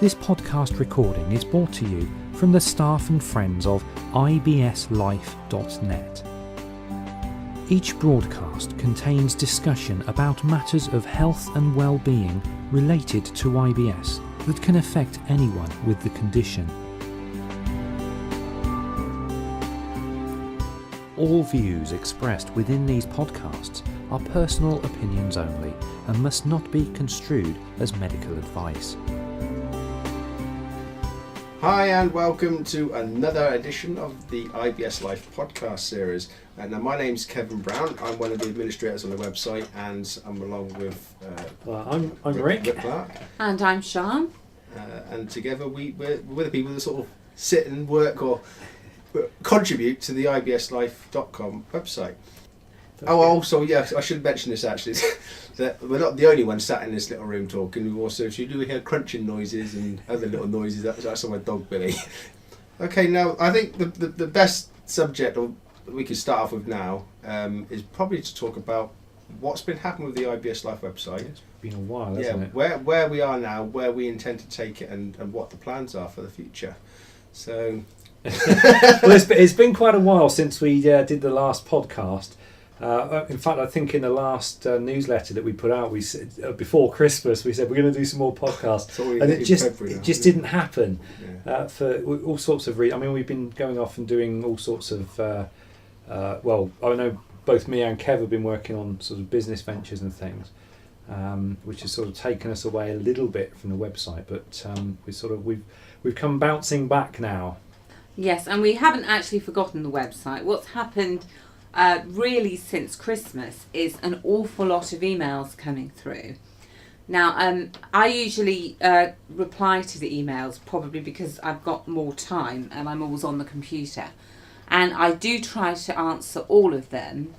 This podcast recording is brought to you from the staff and friends of ibslife.net. Each broadcast contains discussion about matters of health and well-being related to IBS that can affect anyone with the condition. All views expressed within these podcasts are personal opinions only and must not be construed as medical advice. Hi and welcome to another edition of the IBS Life podcast series. And my name's Kevin Brown. I'm one of the administrators on the website, and I'm along with I'm Rick Clark. And I'm Sian. And together we're the people that sort of sit and work or contribute to the ibslife.com website. Also, yes, I should mention this actually, that we're not the only ones sat in this little room talking. We also, if you do hear crunching noises and other little noises, that's on my dog Billy. Okay, now I think the best subject we could start off with now is probably to talk about what's been happening with the IBS Life website. It's been a while, hasn't it? Where we are now, where we intend to take it, and what the plans are for the future. So, well, it's been quite a while since we did the last podcast. In fact, I think in the last newsletter that we put out, we said, before Christmas, we said we're going to do some more podcasts, and it just didn't happen for all sorts of reasons. I mean, we've been going off and doing all sorts of. Well, I know both me and Kev have been working on sort of business ventures and things, which has sort of taken us away a little bit from the website. But we've come bouncing back now. Yes, and we haven't actually forgotten the website. What's happened really since Christmas is an awful lot of emails coming through. Now, I usually reply to the emails probably because I've got more time and I'm always on the computer. And I do try to answer all of them.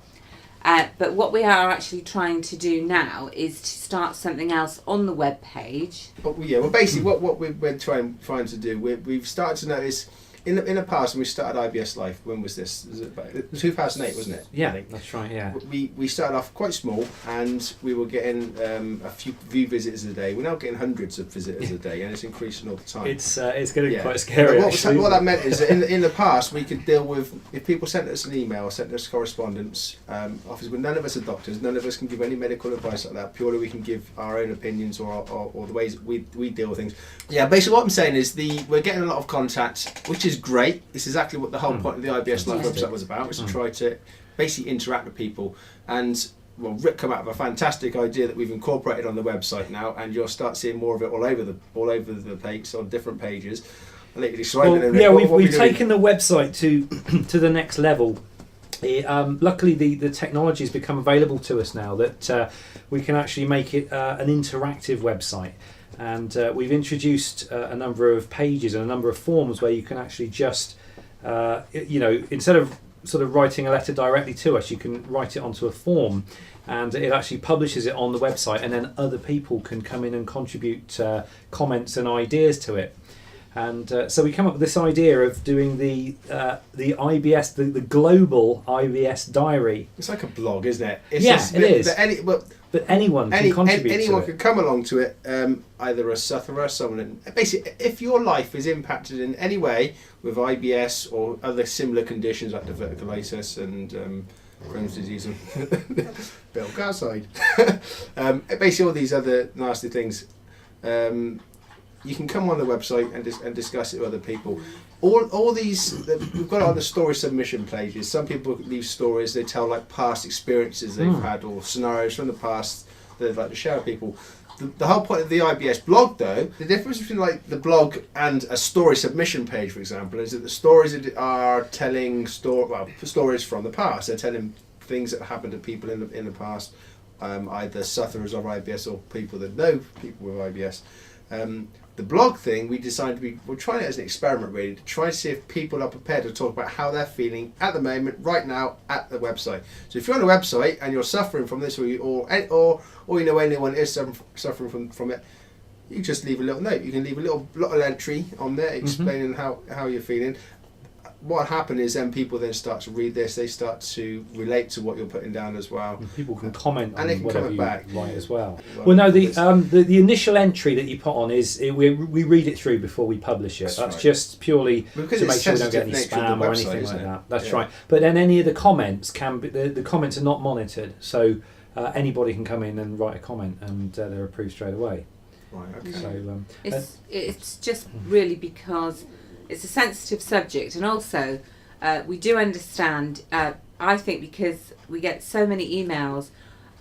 But what we are actually trying to do now is to start something else on the web page. Well, basically what we're trying to do, we've started to notice. In the past, when we started IBS Life, when was this? Was it about 2008, wasn't it? Yeah, that's right, yeah. We started off quite small, and we were getting a few visitors a day. We're now getting hundreds of visitors a day, and it's increasing all the time. It's getting quite scary, what that meant is that in the past, we could deal with, if people sent us an email or sent us correspondence, obviously when none of us are doctors, none of us can give any medical advice like that. Purely we can give our own opinions or the ways we deal with things. Yeah, basically what I'm saying is we're getting a lot of contact, which is great. It's exactly what the whole point of the IBS Life website was about, was to try to basically interact with people. And well, Rick come out of a fantastic idea that we've incorporated on the website now, and you'll start seeing more of it all over the page, on different pages. I'll let you describe it. Yeah, we've taken the website to the next level. Luckily, the technology has become available to us now that we can actually make it an interactive website. And we've introduced a number of pages and a number of forms where you can actually just, instead of sort of writing a letter directly to us, you can write it onto a form, and it actually publishes it on the website, and then other people can come in and contribute comments and ideas to it. And so we come up with this idea of doing the IBS, the global IBS diary. It's like a blog, isn't it? It is. But anyone can contribute to it. Anyone can come along to it, either a sufferer, someone. Basically, if your life is impacted in any way with IBS or other similar conditions like diverticulitis and Crohn's disease, and Bill, go outside. Basically, all these other nasty things. You can come on the website and discuss it with other people. All these, we've got it on the story submission pages. Some people leave stories, they tell like past experiences they've had or scenarios from the past that they'd like to share with people. The whole point of the IBS blog, though, the difference between like the blog and a story submission page, for example, is that the stories are telling stories from the past. They're telling things that happened to people in the past, either sufferers of IBS or people that know people with IBS. The blog thing, we're trying it as an experiment really, to try and see if people are prepared to talk about how they're feeling at the moment, right now, at the website. So if you're on a website and you're suffering from this, or you know anyone is suffering from it, you just leave a little note. You can leave a little entry on there explaining how you're feeling. what happened is then people then start to read this, they start to relate to what you're putting down as well. And people can comment And on they can whatever comment you back. write as well. Well, No, it's- the initial entry that you put on is we read it through before we publish it. That's That's right. just purely Because to it's make sure we don't get any sensitive nature of spam the or website, anything isn't like it? that. That's Yeah. right. But then any of the comments can be the comments are not monitored, so anybody can come in and write a comment, and they're approved straight away. Right, okay. So It's just really because it's a sensitive subject, and also we do understand. I think because we get so many emails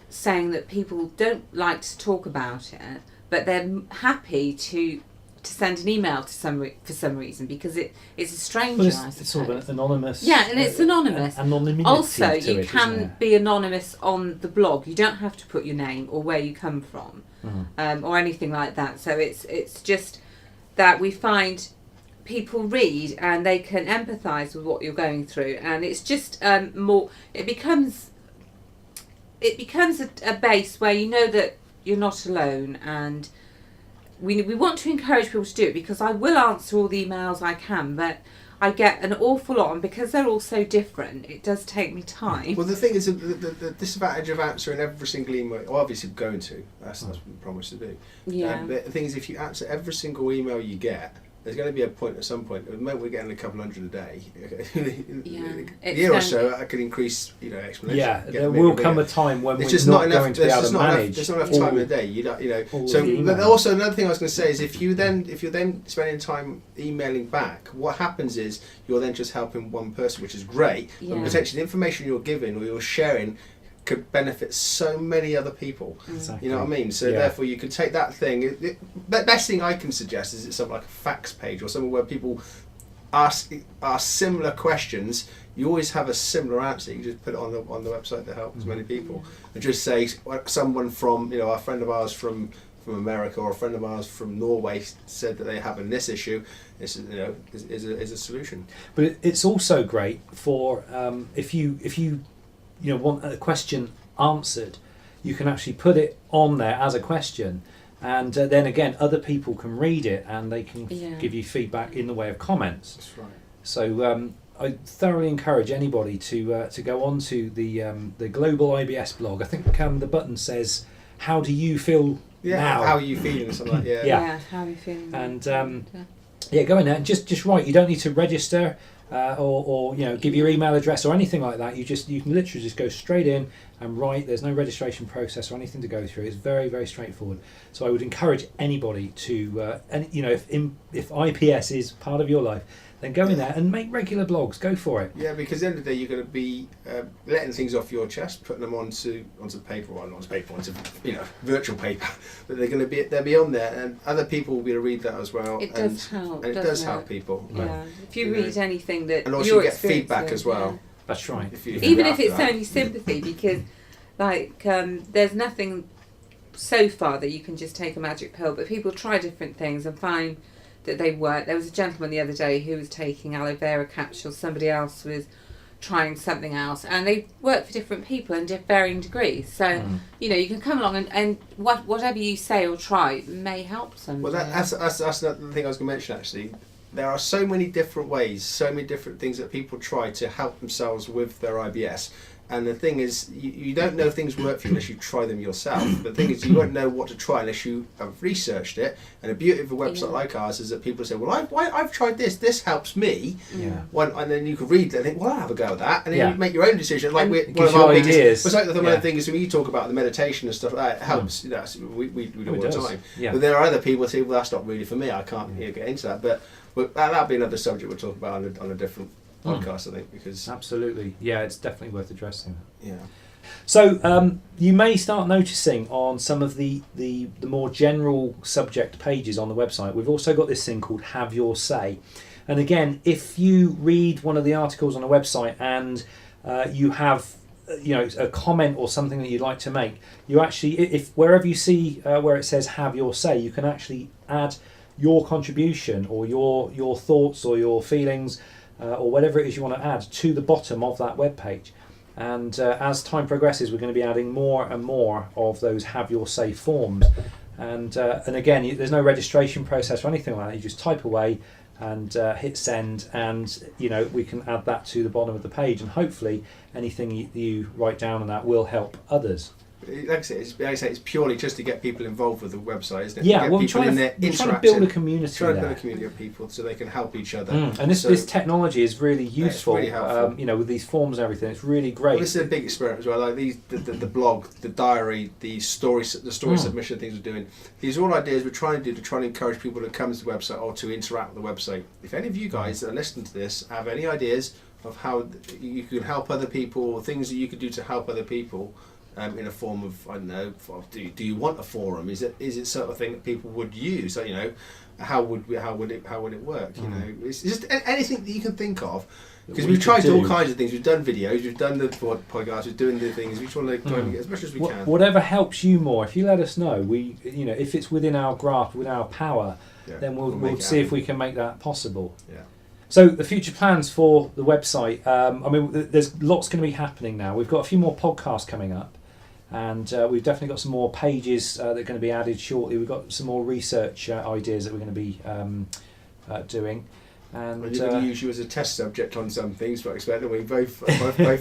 saying that people don't like to talk about it, but they're happy to send an email to for some reason because it's a stranger. well, I it's sort of suppose. an anonymous. Yeah, and it's anonymous. Anonymity Also, to you it, can isn't there? be anonymous on the blog. You don't have to put your name or where you come from, or anything like that. So it's just that we find people read and they can empathise with what you're going through, and it's just more. It becomes a base where you know that you're not alone, and we want to encourage people to do it because I will answer all the emails I can, but I get an awful lot, and because they're all so different, it does take me time. Well, the thing is, the disadvantage of answering every single email, well, obviously going to, that's what we promise to do. Yeah. But the thing is, if you answer every single email you get, there's going to be a point at some point. At the moment, we're getting a couple hundred a day. A year or so, I could increase, exponentially. Yeah, get there bigger will and come bigger. a time when There's we're just not not enough. going to be able to manage. There's not enough all- time in the day. all So, the but emails. also another thing I was going to say is if you're then spending time emailing back, what happens is you're then just helping one person, which is great. But Yeah. potentially the information you're giving or you're sharing could benefit so many other people. Exactly. You know what I mean? So Yeah. therefore, you could take that thing. The best thing I can suggest is it's something like a fax page or somewhere where people ask similar questions. You always have a similar answer. You can just put it on the website to help as many people, and just say someone from a friend of ours from America or a friend of ours from Norway said that they have in this issue. This is a solution. But it's also great for if you want a question answered, you can actually put it on there as a question, and then again other people can read it and they can give you feedback in the way of comments. That's right. So I thoroughly encourage anybody to go onto the Global IBS blog. I think the button says, "How do you feel now?" How are you feeling? Or something like Yeah. Yeah, how are you feeling? And go in there and just write. You don't need to register or give your email address or anything like that. You can literally just go straight in and write. There's no registration process or anything to go through. It's very, very straightforward. So I would encourage anybody to if IPS is part of your life, then go in there and make regular blogs. Go for it. Yeah, because at the end of the day, you're going to be letting things off your chest, putting them onto paper, or not onto paper, onto virtual paper. But they'll be on there, and other people will be able to read that as well. It does help. and it doesn't does help people. Yeah. If you read anything that And also you're you get feedback experiencing, as well. That's right. Even if it's only sympathy, because there's nothing so far that you can just take a magic pill, but people try different things and find that they work. There was a gentleman the other day who was taking aloe vera capsules, somebody else was trying something else, and they work for different people in varying degrees. So you can come along and whatever you say or try may help somebody. Well, that's another thing I was going to mention actually. There are so many different ways, so many different things that people try to help themselves with their IBS. And the thing is, you don't know if things work for you unless you try them yourself. The thing is, you won't know what to try unless you have researched it. And the beauty of a website like ours is that people say, well, I've tried this helps me. Yeah. And then you can read it and think, well, I'll have a go at that. And then Yeah. you make your own decision. Like It one gives of our you biggest... ideas. It's like the Yeah. thing is when you talk about the meditation and stuff like that, it helps. We do it all the does. time. Yeah. But there are other people who say, well, that's not really for me. I can't get into that. But that'll be another subject we'll talk about on a different podcast, I think, because... Absolutely. Yeah, it's definitely worth addressing. Yeah. So you may start noticing on some of the more general subject pages on the website, we've also got this thing called Have Your Say. And again, if you read one of the articles on a website and you have a comment or something that you'd like to make, you actually, if wherever you see where it says Have Your Say, you can actually add your contribution or your thoughts or your feelings or whatever it is you want to add to the bottom of that web page. And as time progresses, we're going to be adding more and more of those Have Your Say forms. And again, there's no registration process or anything like that. You just type away, and hit send, and we can add that to the bottom of the page, and hopefully anything you write down on that will help others. Like I say, it's purely just to get people involved with the website, isn't it? Yeah, we're trying to build a community. Trying to build a community of people so they can help each other. And this technology is really useful. It's really helpful. With these forms and everything, it's really great. Well, this is a big experiment as well. Like the blog, the diary, the story submission things we're doing. These are all ideas we're trying to encourage people to come to the website or to interact with the website. If any of you guys that are listening to this have any ideas of how you can help other people, or things that you could do to help other people. In a form of, I don't know, do you want a forum? Is it sort of thing that people would use? So, how would it work? It's just anything that you can think of, because we've tried all kinds of things. We've done videos, we've done the podcast, we're doing the things. We just want to try and get as much as we can. Whatever helps you more. If you let us know, if it's within our grasp, within our power, then we'll see if we can make that possible. Yeah. So the future plans for the website. There's lots going to be happening now. We've got a few more podcasts coming up. And we've definitely got some more pages that are going to be added shortly. We've got some more research ideas that we're going to be doing. And we're going to use you as a test subject on some things, but I expect that we both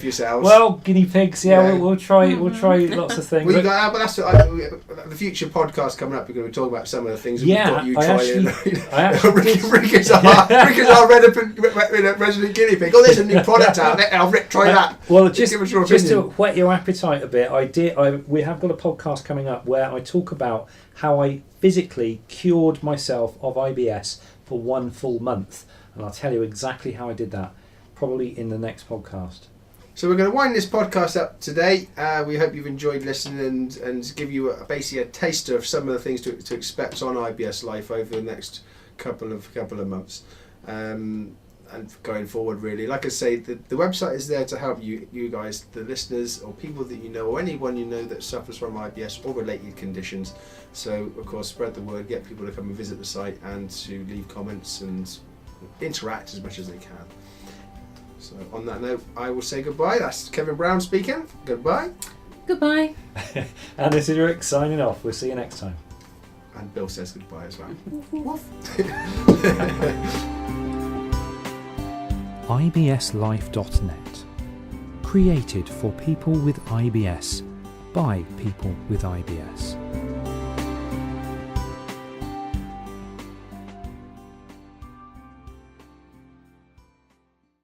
yourselves. Well, guinea pigs. Yeah. We'll try. We'll try lots of things. Well, but that's the future podcast coming up. We're going to talk about some of the things we've got you trying. Rick is our resident guinea pig. Oh, there's a new product out there. I'll try that. Well, just to whet your appetite a bit, we have got a podcast coming up where I talk about how I physically cured myself of IBS for 1 full month. And I'll tell you exactly how I did that, probably in the next podcast. So we're going to wind this podcast up today. We hope you've enjoyed listening and give you basically a taster of some of the things to expect on IBS Life over the next couple of months. And going forward, really. Like I say, the website is there to help you guys, the listeners, or people that you know, or anyone you know that suffers from IBS or related conditions. So, of course, spread the word, get people to come and visit the site and to leave comments and interact as much as they can. So on that note, I will say goodbye. That's Kevin Brown speaking. Goodbye. Goodbye. And this is Rick signing off. We'll see you next time. And Bill says goodbye as well. IBSLife.net. Created for people with IBS by people with IBS.